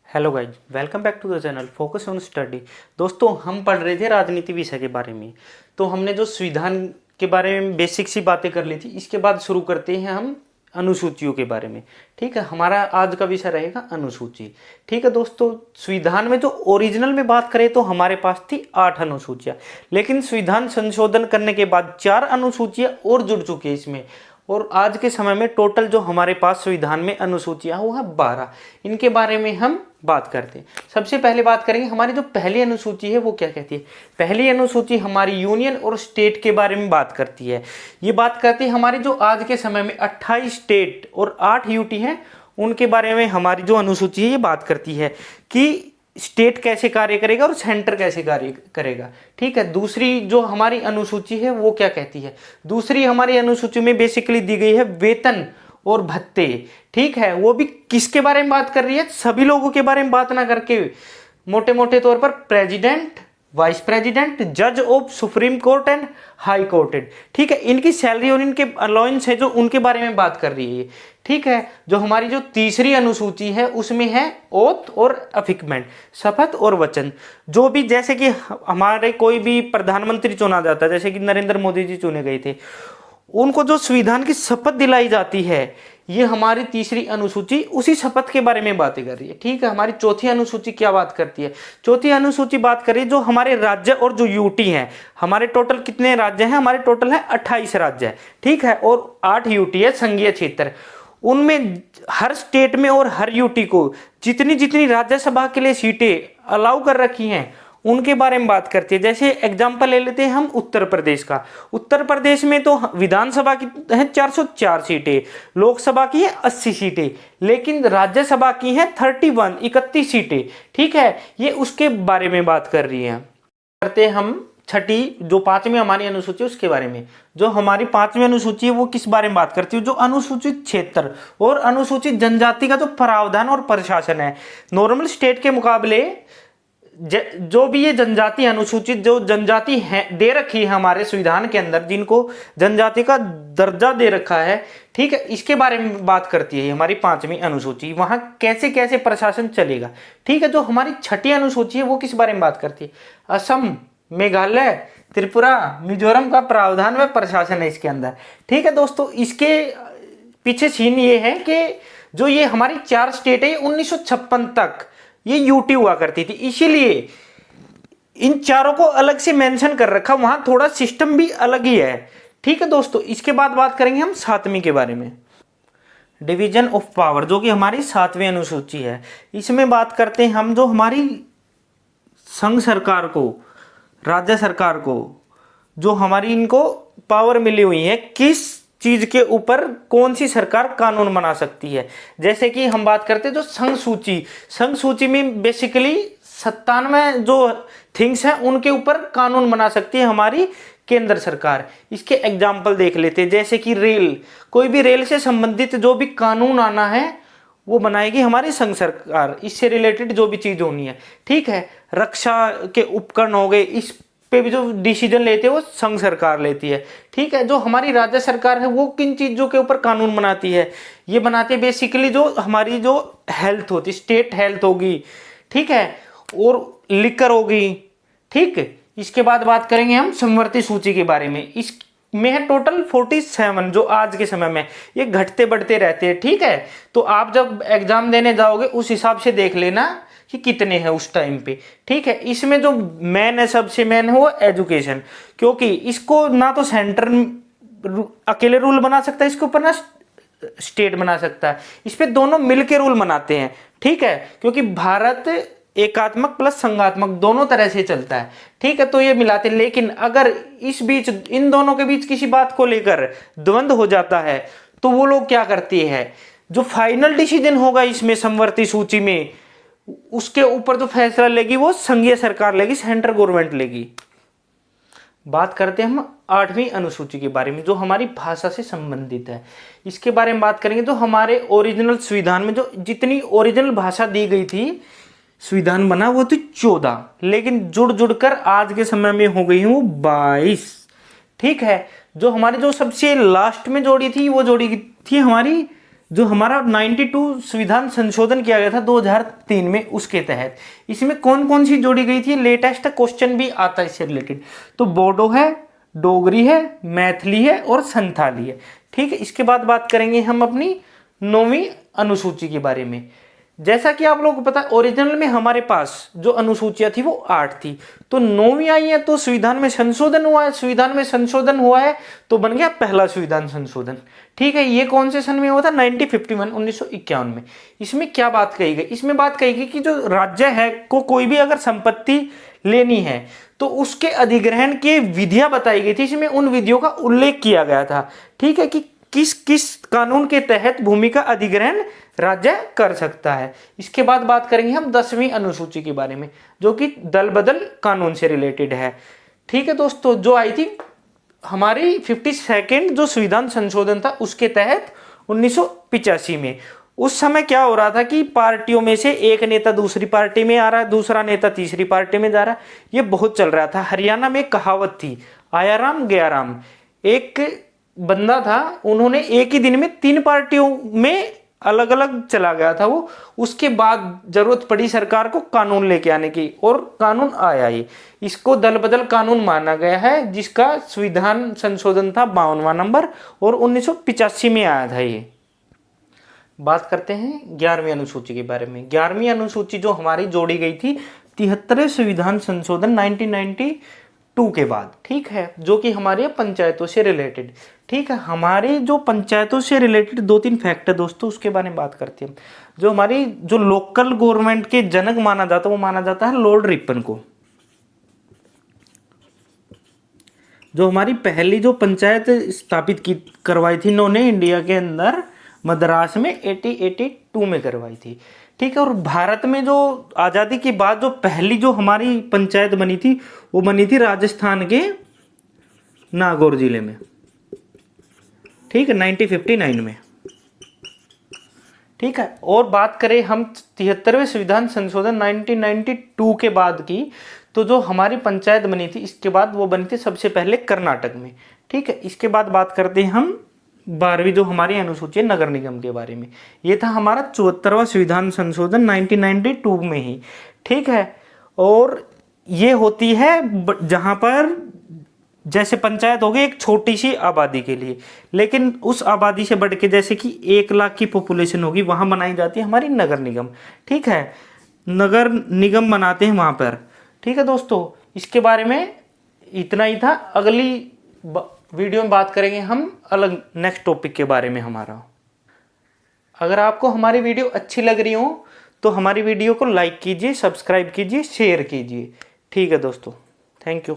Hello guys, welcome back to the channel focus on study. दोस्तों, हम पढ़ रहे थे राजनीति विषय के बारे में। तो हमने जो संविधान के बारे में बेसिक सी बातें कर ली थी, इसके बाद शुरू करते हैं हम अनुसूचियों के बारे में। ठीक है, हमारा आज का विषय रहेगा अनुसूची। ठीक है दोस्तों, संविधान में जो ओरिजिनल में बात करें तो हमारे पास थी 8 अनुसूचियाँ, लेकिन संविधान संशोधन करने के बाद 4 अनुसूचियाँ और जुड़ चुकी है इसमें। और आज के समय में टोटल जो हमारे पास संविधान में अनुसूचियां वो है 12। इनके बारे में हम बात करते हैं। सबसे पहले बात करेंगे हमारी जो पहली अनुसूची है वो क्या कहती है। पहली अनुसूची हमारी यूनियन और स्टेट के बारे में बात करती है। ये बात करती है हमारी जो आज के समय में 28 स्टेट और 8 यूटी हैं, उनके बारे में हमारी जो अनुसूची है ये बात करती है कि स्टेट कैसे कार्य करेगा और सेंटर कैसे कार्य करेगा। ठीक है, दूसरी जो हमारी अनुसूची है वो क्या कहती है। दूसरी हमारी अनुसूची में बेसिकली दी गई है वेतन और भत्ते। ठीक है, वो भी किसके बारे में बात कर रही है, सभी लोगों के बारे में बात ना करके मोटे मोटे तौर पर प्रेसिडेंट, वाइस प्रेसिडेंट, जज of supreme court and high कोर्टेड। ठीक है, इनकी सैलरी और इनके अलाउंस है जो उनके बारे में बात कर रही है। ठीक है, जो हमारी जो तीसरी अनुसूची है उसमें है ओथ और अफिकमेंट, शपथ और वचन। जो भी जैसे कि हमारे कोई भी प्रधानमंत्री चुना जाता है, जैसे कि नरेंद्र मोदी जी चुने गए थे, उनको जो संविधान की शपथ दिलाई जाती है, ये हमारी तीसरी अनुसूची उसी शपथ के बारे में बातें कर रही है। ठीक है, हमारी चौथी अनुसूची क्या बात करती है। चौथी अनुसूची बात कर रही है जो हमारे राज्य और जो यूटी हैं। हमारे टोटल कितने राज्य हैं, हमारे टोटल है 28 राज्य है। ठीक है, और 8 यूटी है संघीय क्षेत्र। उनमें हर स्टेट में और हर यूटी को जितनी जितनी राज्यसभा के लिए सीटें अलाउ कर रखी हैं उनके बारे में बात करती है। जैसे एग्जांपल ले लेते हैं हम उत्तर प्रदेश का। उत्तर प्रदेश में तो विधानसभा की है 404 सीटें, लोकसभा की है 80 सीटें, लेकिन राज्यसभा की है 31 सीटें। ठीक है, ये उसके बारे में बात कर रही है। करते हम छठी जो 5वीं हमारी अनुसूची उसके बारे में। जो हमारी 5वीं अनुसूची है वो किस बारे में बात करती है, जो अनुसूचित क्षेत्र और अनुसूचित जनजाति का जो प्रावधान और प्रशासन है। नॉर्मल स्टेट के मुकाबले जो भी ये जनजाति अनुसूचित जो जनजाति है दे रखी है हमारे संविधान के अंदर, जिनको जनजाति का दर्जा दे रखा है, ठीक है, इसके बारे में बात करती है हमारी 5वीं अनुसूची। वहां कैसे कैसे प्रशासन चलेगा। ठीक है, जो हमारी छठी अनुसूची है वो किस बारे में बात करती है, असम, मेघालय, त्रिपुरा, मिजोरम का प्रावधान व प्रशासन है इसके अंदर। ठीक है दोस्तों, इसके पीछे सीन ये है कि जो ये हमारी 4 स्टेट है 1956 तक ये यूटी हुआ करती थी, इसीलिए इन चारों को अलग से मेंशन कर रखा। वहां थोड़ा सिस्टम भी अलग ही है। ठीक है दोस्तों, इसके बाद बात करेंगे हम 7वीं के बारे में, डिवीजन ऑफ पावर, जो कि हमारी 7वीं अनुसूची है। इसमें बात करते हैं हम जो हमारी संघ सरकार को, राज्य सरकार को जो हमारी इनको पावर मिली हुई है, किस चीज के ऊपर कौन सी सरकार कानून बना सकती है। जैसे कि हम बात करते हैं जो संघ सूची में बेसिकली 97 जो थिंग्स हैं उनके ऊपर कानून बना सकती है हमारी केंद्र सरकार। इसके एग्जाम्पल देख लेते हैं, जैसे कि रेल, कोई भी रेल से संबंधित जो भी कानून आना है वो बनाएगी हमारी संघ सरकार, इससे रिलेटेड जो भी चीज होनी है। ठीक है, रक्षा के उपकरण हो गए, इस पे भी जो डिसीजन लेते हैं वो संघ सरकार लेती है। ठीक है, जो हमारी राज्य सरकार है वो किन चीजों के ऊपर कानून बनाती है, ये बनाती है बेसिकली जो हमारी जो हेल्थ होती, स्टेट हेल्थ होगी, ठीक है, और लिकर होगी। ठीक है, इसके बाद बात करेंगे हम समवर्ती सूची के बारे में। इसमें है टोटल 47, जो आज के समय में ये घटते बढ़ते रहते हैं। ठीक है, तो आप जब एग्जाम देने जाओगे उस हिसाब से देख लेना कि कितने हैं उस टाइम पे। ठीक है, इसमें जो मेन है, सबसे मेन है वो एजुकेशन, क्योंकि इसको ना तो सेंटर अकेले रूल बना सकता है इसके ऊपर, ना स्टेट बना सकता है। इस पे दोनों मिलके रूल बनाते हैं। ठीक है, क्योंकि भारत एकात्मक प्लस संघात्मक दोनों तरह से चलता है। ठीक है, तो ये मिलाते हैं। लेकिन अगर इस बीच इन दोनों के बीच किसी बात को लेकर द्वंद्व हो जाता है तो वो लोग क्या करते हैं, जो फाइनल डिसीजन होगा इसमें समवर्ती सूची में, उसके ऊपर जो फैसला लेगी वो संघीय सरकार लेगी, सेंट्रल गवर्नमेंट लेगी। बात करते हैं हम 8वीं अनुसूची के बारे में, जो हमारी भाषा से संबंधित है। इसके बारे में बात करेंगे। तो हमारे ओरिजिनल संविधान में जो जितनी ओरिजिनल भाषा दी गई थी, संविधान बना वो थी 14, लेकिन जुड़ जुड़कर आज के समय में हो गई वो 22। ठीक है, जो हमारी जो सबसे लास्ट में जोड़ी थी वो जोड़ी थी हमारी जो हमारा 92 संविधान संशोधन किया गया था 2003 में, उसके तहत इसमें कौन कौन सी जोड़ी गई थी, लेटेस्ट क्वेश्चन भी आता है इससे रिलेटेड। तो बोडो है, डोगरी है, मैथिली है और संथाली है। ठीक है, इसके बाद बात करेंगे हम अपनी 9वीं अनुसूची के बारे में। जैसा कि आप लोगों को पता है, ओरिजिनल में हमारे पास जो अनुसूचियां थी वो 8 थी, तो 9वीं आई है तो संविधान में संशोधन हुआ है। संविधान में संशोधन हुआ है तो बन गया पहला संविधान संशोधन। ठीक है, ये कौन से सन में हुआ था, 1951 में। इसमें क्या बात कही गई, इसमें बात कही गई कि जो राज्य है को कोई भी अगर संपत्ति लेनी है तो उसके अधिग्रहण की विधियां बताई गई थी। इसमें उन विधियों का उल्लेख किया गया था। ठीक है, कि किस किस कानून के तहत भूमि का अधिग्रहण राज्य कर सकता है। इसके बाद बात करेंगे हम 10वीं अनुसूची के बारे में, जो कि दल बदल कानून से रिलेटेड है। ठीक है दोस्तों, जो आई थी हमारी 52nd जो संविधान संशोधन था उसके तहत 1985 में। उस समय क्या हो रहा था कि पार्टियों में से एक नेता दूसरी पार्टी में आ रहा है, दूसरा नेता तीसरी पार्टी में जा रहा है, ये बहुत चल रहा था। हरियाणा में एक कहावत थी, आया राम गया राम। एक बंदा था, उन्होंने एक ही दिन में 3 पार्टियों में अलग अलग चला गया था वो। उसके बाद जरूरत पड़ी सरकार को कानून लेके आने की, और कानून आया ही। इसको दल बदल कानून माना गया है, जिसका संविधान संशोधन था 52वां नंबर, और 1985 में आया था ये। बात करते हैं 11वीं अनुसूची के बारे में। 11वीं अनुसूची जो हमारी जोड़ी गई थी 73वें संविधान संशोधन 1992 के बाद। ठीक है, जो कि हमारे पंचायतों से रिलेटेड। ठीक है, हमारी जो पंचायतों से रिलेटेड 2-3 फैक्ट है दोस्तों, उसके बारे में बात करते हैं। जो हमारी जो लोकल गवर्नमेंट के जनक माना जाता है वो माना जाता है लॉर्ड रिपन को। जो हमारी पहली जो पंचायत स्थापित की करवाई थी इन्होंने इंडिया के अंदर, मद्रास में 1882 में करवाई थी। ठीक है, और भारत में जो आज़ादी के बाद जो पहली जो हमारी पंचायत बनी थी वो बनी थी राजस्थान के नागौर जिले में। ठीक है, 1959 में। ठीक है, और बात करें हम 73वें संविधान संशोधन 1992 के बाद की, तो जो हमारी पंचायत बनी थी इसके बाद वो बनी थी सबसे पहले कर्नाटक में। ठीक है, इसके बाद बात करते हैं हम 12वीं जो हमारी अनुसूची है नगर निगम के बारे में। ये था हमारा 74वां संविधान संशोधन 1992 में ही। ठीक है, और ये होती है जहां पर जैसे पंचायत होगी एक छोटी सी आबादी के लिए, लेकिन उस आबादी से बढ़ के जैसे कि 1 लाख की पॉपुलेशन होगी वहां बनाई जाती है हमारी नगर निगम। ठीक है, नगर निगम बनाते हैं वहां पर। ठीक है दोस्तों, इसके बारे में इतना ही था। अगली वीडियो में बात करेंगे हम अलग नेक्स्ट टॉपिक के बारे में हमारा। अगर आपको हमारी वीडियो अच्छी लग रही हो तो हमारी वीडियो को लाइक कीजिए, सब्सक्राइब कीजिए, शेयर कीजिए। ठीक है दोस्तों, थैंक यू।